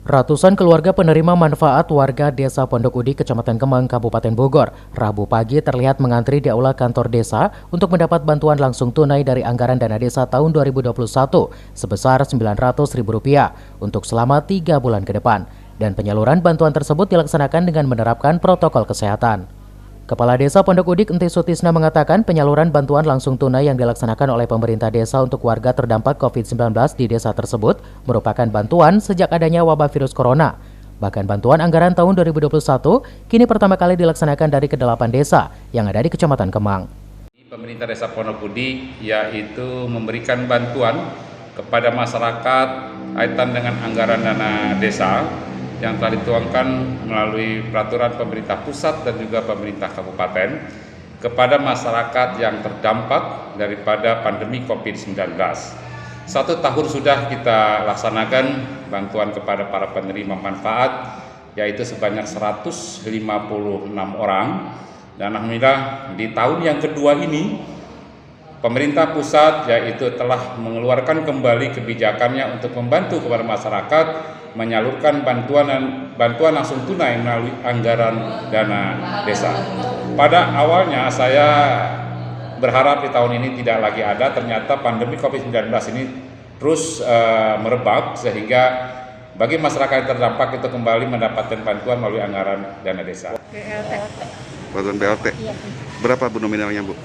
Ratusan keluarga penerima manfaat warga Desa Pondok Udik, Kecamatan Kemang, Kabupaten Bogor, Rabu pagi terlihat mengantri di aula kantor desa untuk mendapat bantuan langsung tunai dari anggaran dana desa tahun 2021 sebesar Rp900.000 untuk selama 3 bulan ke depan. Dan penyaluran bantuan tersebut dilaksanakan dengan menerapkan protokol kesehatan. Kepala Desa Pondok Udik, Enti Sutisna, mengatakan penyaluran bantuan langsung tunai yang dilaksanakan oleh pemerintah desa untuk warga terdampak COVID-19 di desa tersebut merupakan bantuan sejak adanya wabah virus corona. Bahkan bantuan anggaran tahun 2021 kini pertama kali dilaksanakan dari ke-8 desa yang ada di Kecamatan Kemang. Pemerintah Desa Pondok Udik yaitu memberikan bantuan kepada masyarakat kaitan dengan anggaran dana desa yang telah dituangkan melalui peraturan pemerintah pusat dan juga pemerintah kabupaten kepada masyarakat yang terdampak daripada pandemi COVID-19. 1 tahun sudah kita laksanakan bantuan kepada para penerima manfaat, yaitu sebanyak 156 orang. Dan alhamdulillah di tahun yang kedua ini, pemerintah pusat yaitu telah mengeluarkan kembali kebijakannya untuk membantu kepada masyarakat menyalurkan bantuan langsung tunai melalui anggaran dana desa. Pada awalnya saya berharap di tahun ini tidak lagi ada, ternyata pandemi COVID-19 ini terus merebak sehingga bagi masyarakat yang terdampak itu kembali mendapatkan bantuan melalui anggaran dana desa. BLT. Bantuan BLT. Iya. Berapa Bu nominalnya Bu?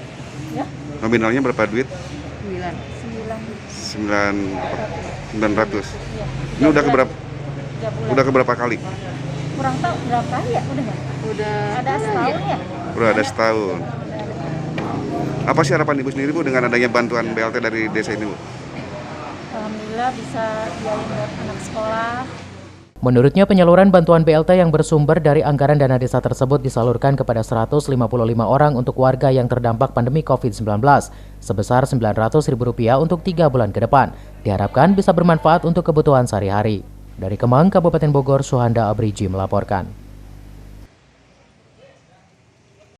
Ya. Nominalnya berapa duit? 900. 900. Iya. Ini udah keberapa? Udah keberapa kali? Kurang tahu berapa kali ya? Udah nggak? Udah. Ada setahun ya? Udah ada setahun. Apa sih harapan Ibu sendiri Bu dengan adanya bantuan BLT dari desa ini Bu? Alhamdulillah bisa biayain buat anak sekolah. Menurutnya penyaluran bantuan BLT yang bersumber dari anggaran dana desa tersebut disalurkan kepada 155 orang untuk warga yang terdampak pandemi COVID-19 sebesar Rp900.000 untuk 3 bulan ke depan. Diharapkan bisa bermanfaat untuk kebutuhan sehari-hari. Dari Kemang, Kabupaten Bogor, Suhanda Abriji melaporkan.